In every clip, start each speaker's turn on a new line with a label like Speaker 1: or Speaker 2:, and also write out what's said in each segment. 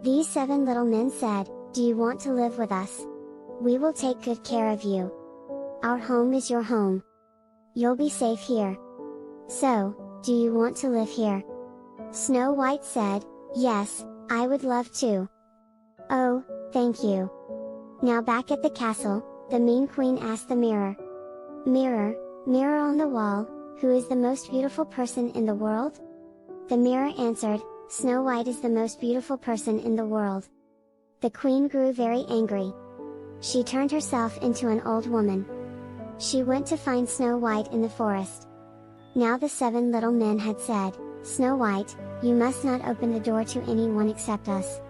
Speaker 1: These 7 little men said, "Do you want to live with us? We will take good care of you. Our home is your home. You'll be safe here. So, do you want to live here?" Snow White said, "Yes, I would love to. Oh, thank you." Now back at the castle, the mean queen asked the mirror, "Mirror, mirror on the wall, who is the most beautiful person in the world?" The mirror answered, "Snow White is the most beautiful person in the world." The queen grew very angry. She turned herself into an old woman. She went to find Snow White in the forest. Now the 7 little men had said, "Snow White, you must not open the door to anyone except us."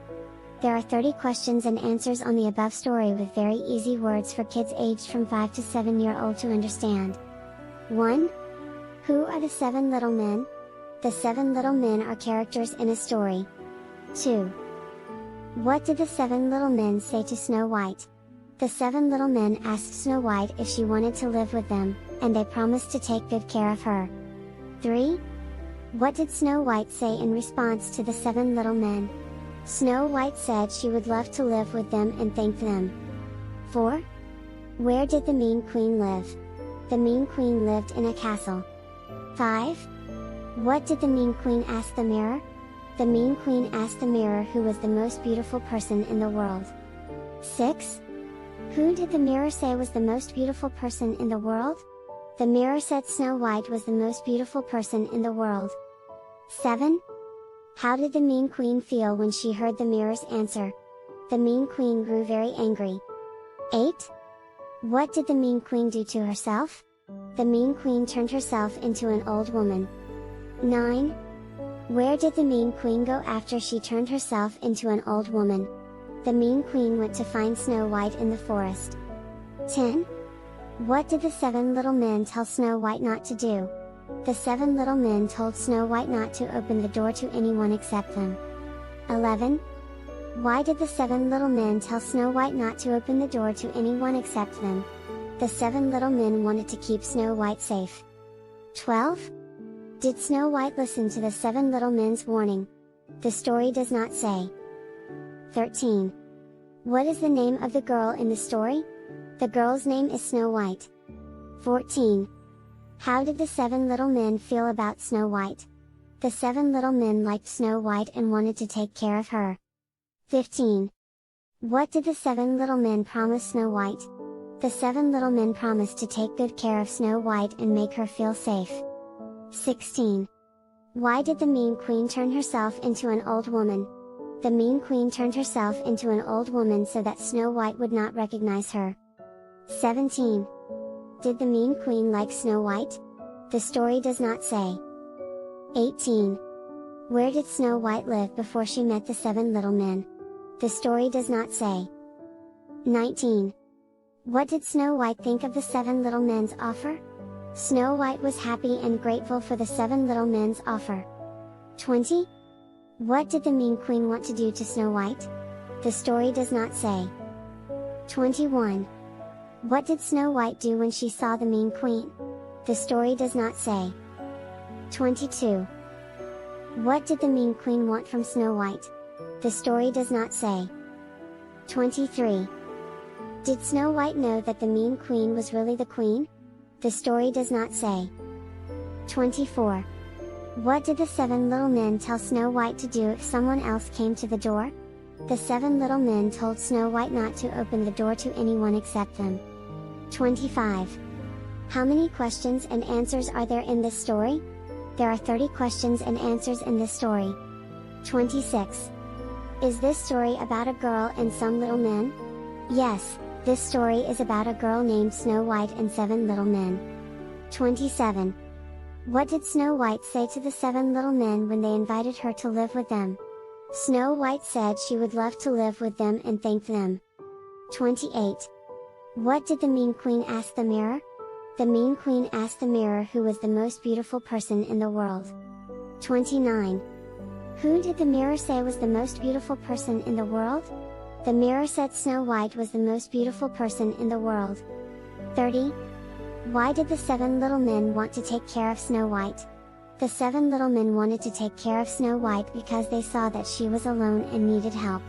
Speaker 1: There are 30 questions and answers on the above story with very easy words for kids aged from 5 to 7-year-old to understand. 1. Who are the 7 little men? The 7 little men are characters in a story. 2. What did the 7 little men say to Snow White? The 7 little men asked Snow White if she wanted to live with them, and they promised to take good care of her. 3. What did Snow White say in response to the 7 little men? Snow White said she would love to live with them and thank them. 4. Where did the mean queen live? The mean queen lived in a castle. 5. What did the mean queen ask the mirror? The mean queen asked the mirror who was the most beautiful person in the world. 6. Who did the mirror say was the most beautiful person in the world? The mirror said Snow White was the most beautiful person in the world. 7. How did the mean queen feel when she heard the mirror's answer? The mean queen grew very angry. 8. What did the mean queen do to herself? The mean queen turned herself into an old woman. 9. Where did the mean queen go after she turned herself into an old woman? The mean queen went to find Snow White in the forest. 10. What did the 7 little men tell Snow White not to do? The 7 little men told Snow White not to open the door to anyone except them. 11. Why did the 7 little men tell Snow White not to open the door to anyone except them? The 7 little men wanted to keep Snow White safe. 12. Did Snow White listen to the 7 little men's warning? The story does not say. 13. What is the name of the girl in the story? The girl's name is Snow White. 14. How did the 7 little men feel about Snow White? The 7 little men liked Snow White and wanted to take care of her. 15. What did the 7 little men promise Snow White? The 7 little men promised to take good care of Snow White and make her feel safe. 16. Why did the mean queen turn herself into an old woman? The mean queen turned herself into an old woman so that Snow White would not recognize her. 17. Did the mean queen like Snow White? The story does not say. 18. Where did Snow White live before she met the 7 little men? The story does not say. 19. What did Snow White think of the 7 little men's offer? Snow White was happy and grateful for the 7 little men's offer. 20. What did the mean queen want to do to Snow White? The story does not say. 21. What did Snow White do when she saw the mean queen? The story does not say. 22. What did the mean queen want from Snow White? The story does not say. 23. Did Snow White know that the mean queen was really the queen? The story does not say. 24. What did the 7 little men tell Snow White to do if someone else came to the door? The 7 little men told Snow White not to open the door to anyone except them. 25. How many questions and answers are there in this story? There are 30 questions and answers in this story. 26. Is this story about a girl and some little men? Yes, this story is about a girl named Snow White and 7 little men. 27. What did Snow White say to the 7 little men when they invited her to live with them? Snow White said she would love to live with them and thank them. 28. What did the mean queen ask the mirror? The mean queen asked the mirror who was the most beautiful person in the world. 29. Who did the mirror say was the most beautiful person in the world? The mirror said Snow White was the most beautiful person in the world. 30. Why did the 7 little men want to take care of Snow White? The 7 little men wanted to take care of Snow White because they saw that she was alone and needed help.